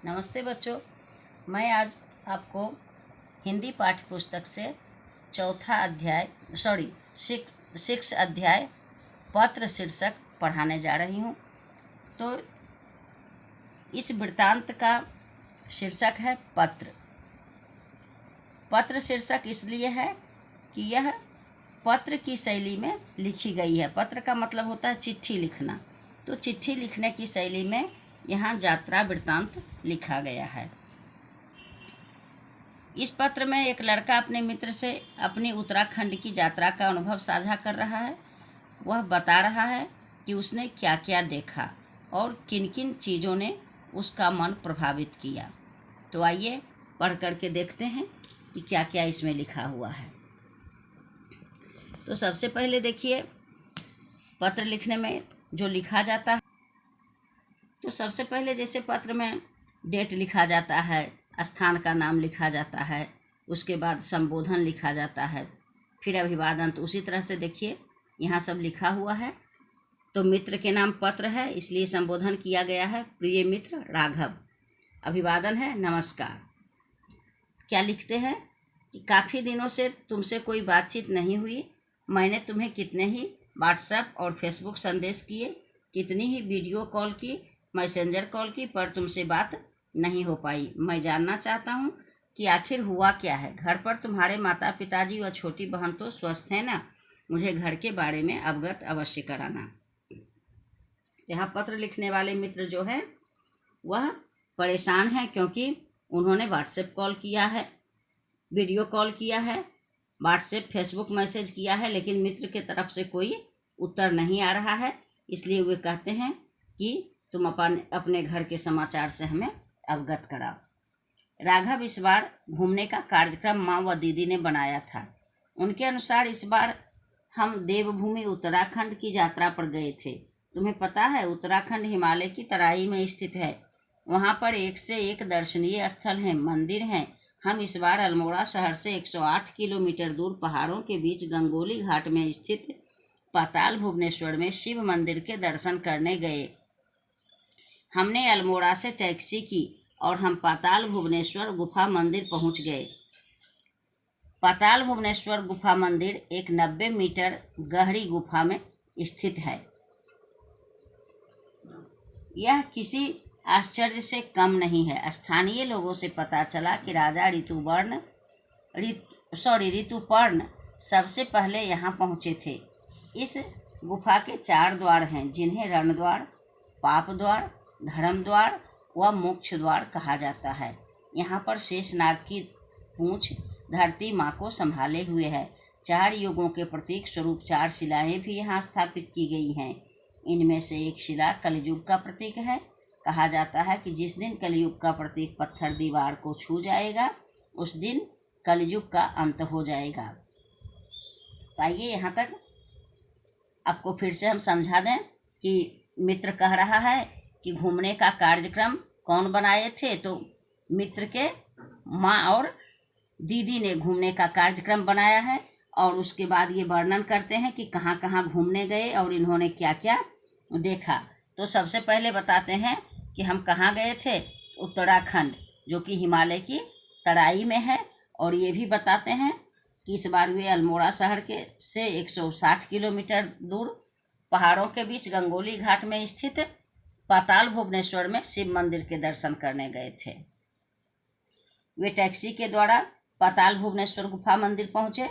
नमस्ते बच्चों, मैं आज आपको हिंदी पाठ्य पुस्तक से चौथा अध्याय सिक्स अध्याय पत्र शीर्षक पढ़ाने जा रही हूँ। तो इस वृत्तांत का शीर्षक है पत्र। पत्र शीर्षक इसलिए है कि यह पत्र की शैली में लिखी गई है। पत्र का मतलब होता है चिट्ठी लिखना, तो चिट्ठी लिखने की शैली में यहाँ यात्रा वृत्तांत लिखा गया है। इस पत्र में एक लड़का अपने मित्र से अपनी उत्तराखंड की यात्रा का अनुभव साझा कर रहा है। वह बता रहा है कि उसने क्या क्या देखा और किन किन चीज़ों ने उसका मन प्रभावित किया। तो आइए पढ़ करके देखते हैं कि क्या क्या इसमें लिखा हुआ है। तो सबसे पहले देखिए, पत्र लिखने में जो लिखा जाता है, तो सबसे पहले जैसे पत्र में डेट लिखा जाता है, स्थान का नाम लिखा जाता है, उसके बाद संबोधन लिखा जाता है, फिर अभिवादन। तो उसी तरह से देखिए यहाँ सब लिखा हुआ है। तो मित्र के नाम पत्र है, इसलिए संबोधन किया गया है, प्रिय मित्र राघव। अभिवादन है, नमस्कार। क्या लिखते हैं कि काफ़ी दिनों से तुमसे कोई बातचीत नहीं हुई। मैंने तुम्हें कितने ही व्हाट्सएप और फेसबुक संदेश किए, कितनी ही वीडियो कॉल की, मैसेंजर कॉल की, पर तुमसे बात नहीं हो पाई। मैं जानना चाहता हूँ कि आखिर हुआ क्या है। घर पर तुम्हारे माता पिताजी और छोटी बहन तो स्वस्थ हैं ना? मुझे घर के बारे में अवगत अवश्य कराना। यहाँ पत्र लिखने वाले मित्र जो है वह परेशान है, क्योंकि उन्होंने व्हाट्सएप कॉल किया है, वीडियो कॉल किया है, व्हाट्सएप फेसबुक मैसेज किया है, लेकिन मित्र के तरफ से कोई उत्तर नहीं आ रहा है। इसलिए वे कहते हैं कि तुम अपने घर के समाचार से हमें अवगत कराओ। राघव इस बार घूमने का कार्यक्रम माँ व दीदी ने बनाया था। उनके अनुसार इस बार हम देवभूमि उत्तराखंड की यात्रा पर गए थे। तुम्हें पता है, उत्तराखंड हिमालय की तराई में स्थित है। वहाँ पर एक से एक दर्शनीय स्थल हैं, मंदिर हैं। हम इस बार अल्मोड़ा शहर से 108 किलोमीटर दूर पहाड़ों के बीच गंगोली घाट में स्थित पाताल भुवनेश्वर में शिव मंदिर के दर्शन करने गए। हमने अल्मोड़ा से टैक्सी की और हम पाताल भुवनेश्वर गुफा मंदिर पहुंच गए। पाताल भुवनेश्वर गुफा मंदिर एक 90 मीटर गहरी गुफा में स्थित है। यह किसी आश्चर्य से कम नहीं है। स्थानीय लोगों से पता चला कि राजा ऋतुपर्ण सबसे पहले यहाँ पहुँचे थे। इस गुफा के 4 द्वार हैं, जिन्हें रण द्वार, पाप द्वार, धर्म द्वार व मोक्ष द्वार कहा जाता है। यहाँ पर शेषनाग की पूंछ धरती माँ को संभाले हुए है। 4 युगों के प्रतीक स्वरूप 4 शिलाएं भी यहाँ स्थापित की गई हैं। इनमें से एक शिला कलयुग का प्रतीक है। कहा जाता है कि जिस दिन कलयुग का प्रतीक पत्थर दीवार को छू जाएगा, उस दिन कलयुग का अंत हो जाएगा। तो आइए यहाँ तक आपको फिर से हम समझा दें कि मित्र कह रहा है कि घूमने का कार्यक्रम कौन बनाए थे। तो मित्र के माँ और दीदी ने घूमने का कार्यक्रम बनाया है, और उसके बाद ये वर्णन करते हैं कि कहाँ कहाँ घूमने गए और इन्होंने क्या क्या देखा। तो सबसे पहले बताते हैं कि हम कहाँ गए थे। उत्तराखंड, जो कि हिमालय की तराई में है। और ये भी बताते हैं कि इस बार वे अल्मोड़ा शहर से 160 किलोमीटर दूर पहाड़ों के बीच गंगोली घाट में स्थित पाताल भुवनेश्वर में शिव मंदिर के दर्शन करने गए थे। वे टैक्सी के द्वारा पाताल भुवनेश्वर गुफा मंदिर पहुंचे।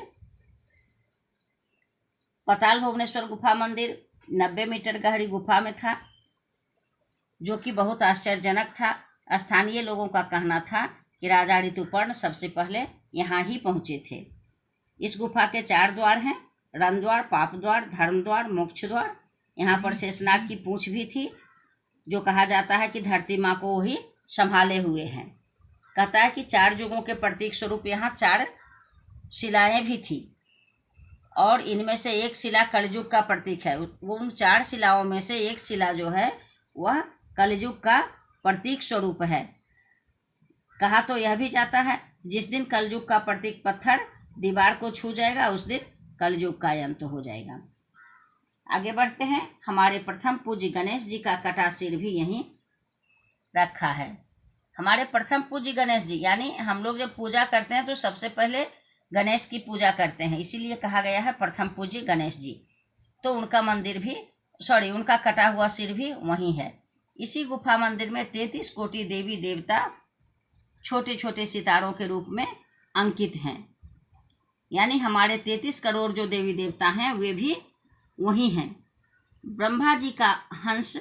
पाताल भुवनेश्वर गुफा मंदिर 90 मीटर गहरी गुफा में था, जो कि बहुत आश्चर्यजनक था। स्थानीय लोगों का कहना था कि राजा ऋतुपर्ण सबसे पहले यहाँ ही पहुँचे थे। इस गुफा के 4 द्वार हैं, रण द्वार, पाप द्वार, धर्म द्वार, मोक्ष द्वार। यहाँ पर शेषनाग की पूंछ भी थी, जो कहा जाता है कि धरती माँ को वही संभाले हुए हैं। कहता है कि 4 युगों के प्रतीक स्वरूप यहाँ 4 शिलाएं भी थी, और इनमें से एक शिला कलयुग का प्रतीक है। उन 4 शिलाओं में से एक शिला जो है वह कलयुग का प्रतीक स्वरूप है। कहा तो यह भी जाता है, जिस दिन कलयुग का प्रतीक पत्थर दीवार को छू जाएगा, उस दिन कलयुग का अंत हो जाएगा। आगे बढ़ते हैं। हमारे प्रथम पूज्य गणेश जी का कटा सिर भी यहीं रखा है। हमारे प्रथम पूज्य गणेश जी, यानी हम लोग जब पूजा करते हैं तो सबसे पहले गणेश की पूजा करते हैं, इसीलिए कहा गया है प्रथम पूज्य गणेश जी। तो उनका मंदिर भी उनका कटा हुआ सिर भी वहीं है। इसी गुफा मंदिर में 33 कोटि देवी देवता छोटे छोटे सितारों के रूप में अंकित हैं, यानी हमारे 33 करोड़ जो देवी देवता हैं वे भी वही हैं। ब्रह्मा जी का हंस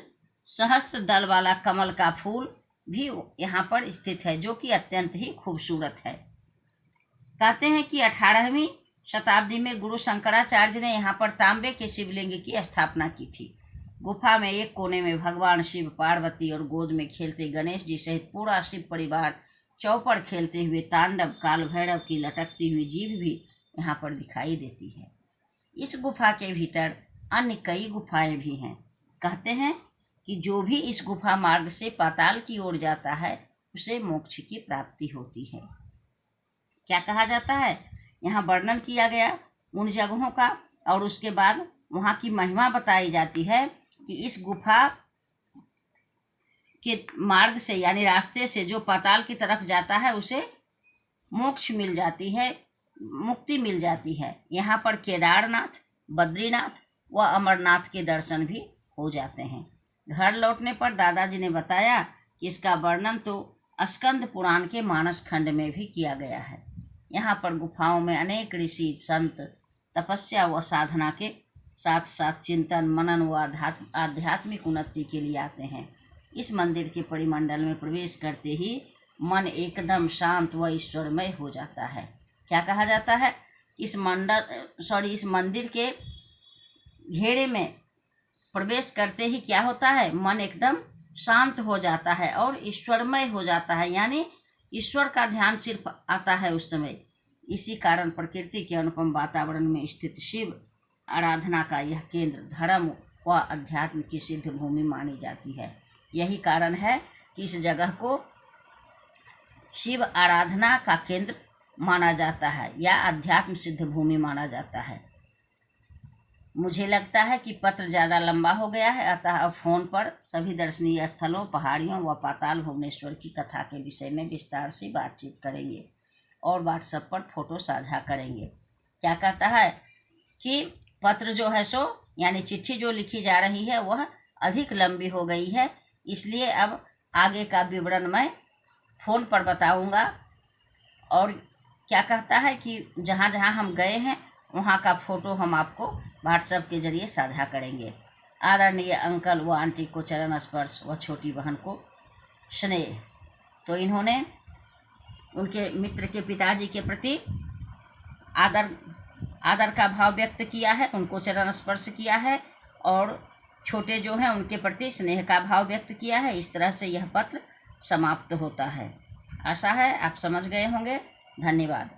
सहस्त्र दल वाला कमल का फूल भी यहाँ पर स्थित है, जो कि अत्यंत ही खूबसूरत है। कहते हैं कि 18वीं शताब्दी में गुरु शंकराचार्य ने यहाँ पर तांबे के शिवलिंग की स्थापना की थी। गुफा में एक कोने में भगवान शिव, पार्वती और गोद में खेलते गणेश जी सहित पूरा शिव परिवार चौपड़ खेलते हुए तांडव, काल भैरव की लटकती हुई जीभ भी यहाँ पर दिखाई देती है। इस गुफा के भीतर अन्य कई गुफाएं भी हैं। कहते हैं कि जो भी इस गुफा मार्ग से पाताल की ओर जाता है उसे मोक्ष की प्राप्ति होती है। क्या कहा जाता है, यहाँ वर्णन किया गया उन जगहों का, और उसके बाद वहाँ की महिमा बताई जाती है कि इस गुफा के मार्ग से यानी रास्ते से जो पाताल की तरफ जाता है उसे मोक्ष मिल जाती है, मुक्ति मिल जाती है। यहाँ पर केदारनाथ, बद्रीनाथ व अमरनाथ के दर्शन भी हो जाते हैं। घर लौटने पर दादाजी ने बताया कि इसका वर्णन तो स्कंद पुराण के मानस खंड में भी किया गया है। यहाँ पर गुफाओं में अनेक ऋषि संत तपस्या व साधना के साथ साथ चिंतन, मनन व आध्यात्मिक उन्नति के लिए आते हैं। इस मंदिर के परिमंडल में प्रवेश करते ही मन एकदम शांत व ईश्वरमय हो जाता है। क्या कहा जाता है, इस मंदिर के घेरे में प्रवेश करते ही क्या होता है, मन एकदम शांत हो जाता है और ईश्वरमय हो जाता है, यानी ईश्वर का ध्यान सिर्फ आता है उस समय। इसी कारण प्रकृति के अनुपम वातावरण में स्थित शिव आराधना का यह केंद्र धर्म व अध्यात्म की सिद्ध भूमि मानी जाती है। यही कारण है कि इस जगह को शिव आराधना का केंद्र माना जाता है या अध्यात्म सिद्ध भूमि माना जाता है। मुझे लगता है कि पत्र ज़्यादा लंबा हो गया है, अतः अब फोन पर सभी दर्शनीय स्थलों, पहाड़ियों व पाताल भुवनेश्वर की कथा के विषय में विस्तार से बातचीत करेंगे और व्हाट्सएप पर फोटो साझा करेंगे। क्या कहता है कि पत्र जो है सो यानी चिट्ठी जो लिखी जा रही है वह अधिक लंबी हो गई है, इसलिए अब आगे का विवरण मैं फ़ोन पर बताऊंगा। और क्या कहता है कि जहाँ जहाँ हम गए हैं वहाँ का फ़ोटो हम आपको व्हाट्सएप के ज़रिए साझा करेंगे। आदरणीय अंकल व आंटी को चरण स्पर्श व छोटी बहन को स्नेह। तो इन्होंने उनके मित्र के पिताजी के प्रति आदर का भाव व्यक्त किया है, उनको चरण स्पर्श किया है और छोटे जो हैं उनके प्रति स्नेह का भाव व्यक्त किया है। इस तरह से यह पत्र समाप्त होता है। आशा है आप समझ गए होंगे। धन्यवाद।